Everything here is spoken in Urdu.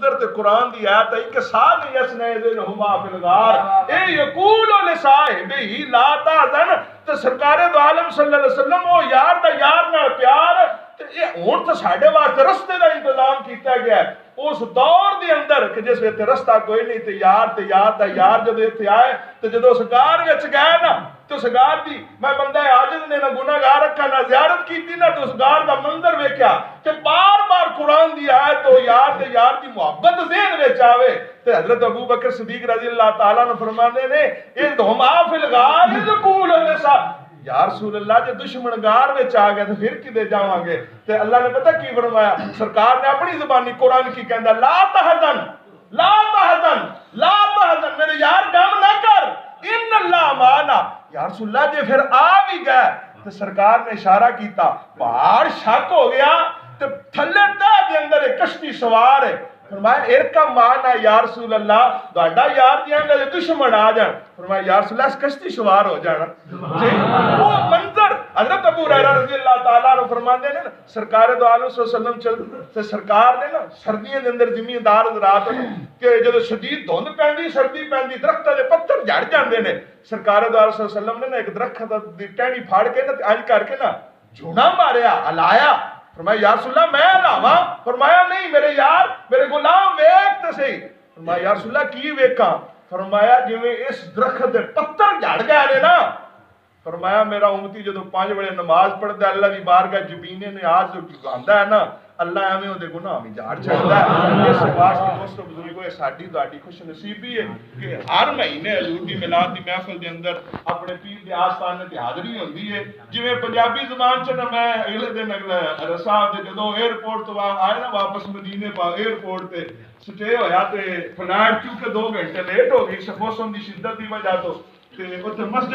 منظر تے قرآن دی آیت ہے کہ سال یسنہما فی الغار اے یقول لصاحبہ لا تحزن تے سرکار دو عالم صلی اللہ علیہ وسلم وہ یار دا یار نال پیار تے ہن تے ساڈے واسطے رستے دا انتظام کیتا گیا ہے اس دور دے اندر کہ جس ویلے رستہ کوئی نہیں تے یار دا یار جدو ایتھے آئے تے جدو اس غار وچ گئے نا تو اس غار دی میں بندہ عاجز نے نہ گناہ گار رکھا نہ زیارت کیتی نہ تو اس غار دا منظر ویکھیا کہ بار بار قرآن دی آیت تو یار دی محبت ذہن وچ آوے تے حضرت ابو بکر صدیق رضی اللہ تعالیٰ عنہ فرمانے نے اذھما فی الغار اذ قول لصاحبہ یا رسول اللہ جے دشمن غار وچ آ گئے تو پھر کدے جاواں گے تے اللہ نے پتہ کی فرمایا سرکار نے اپنی زبانی قرآن کی کہندا لا تحزن لا تحزن لا تحزن میرے یار غم نہ کر ان اللہ معنا یا رسول اللہ جے پھر آ بھی گئے تو سرکار نے اشارہ کیتا پہاڑ شک ہو گیا تو تھلے تہ دے اندر ایک کشتی سوار ہے فرمایا ارکا مانا یا رسول اللہ دوڑا یار دیاں گے دشمن آ جان فرمایا یا رسول اللہ اس کشتی سوار ہو جانا وہ منظر حضرت ابو ہریرہ رضی اللہ تعالیٰ عنہ فرماتے ہیں سرکار دو عالم صلی اللہ علیہ وسلم چل سرکار نے نا سردیاں دے اندر زمیندار رات کہ جدو شدید دھند پیندی سردی پیندی درختاں دے پتھر جھڑ جاندے نے سرکار دو عالم صلی اللہ علیہ وسلم نے نا ایک درخت دی ٹہنی پھاڑ کے نا انج کر کے نا جھونا ماریا ہلایا فرمایا یا رسول اللہ میں ہلاواں فرمایا نہیں میرے یار میرے غلام ویکھ تے صحیح فرمایا یا رسول اللہ کی ویکھاں فرمایا جویں اس درخت دے پتھر جھڑ گئے نے نا فرمایا میرا امتی جدو 5 بڑے نماز پڑھتا ہے اللہ کی بارگاہ جبینے نے آج جو گاندا ہے نا اللہ ایویں اودے گناہ بھی جھاڑ چھڑدا ہے اس واسطے دوستو بزرگو یہ ساڈی تہاڈی خوش نصیبی ہے کہ ہر مہینے حضور دی میلاد دی محفل دے اندر اپنے پیر دے آستانے تے حاضری ہوندی ہے جویں پنجابی زبان چ نا میں اگلے دن صاحب دے جدو ایئرپورٹ تو آئے نا واپس مدینے پا ایئرپورٹ تے سٹے ہویا تے فلائٹ کیونکہ 2 گھنٹے لیٹ ہو گئی موسم دی شدت دی وجہ تو تے اوتھے مسجد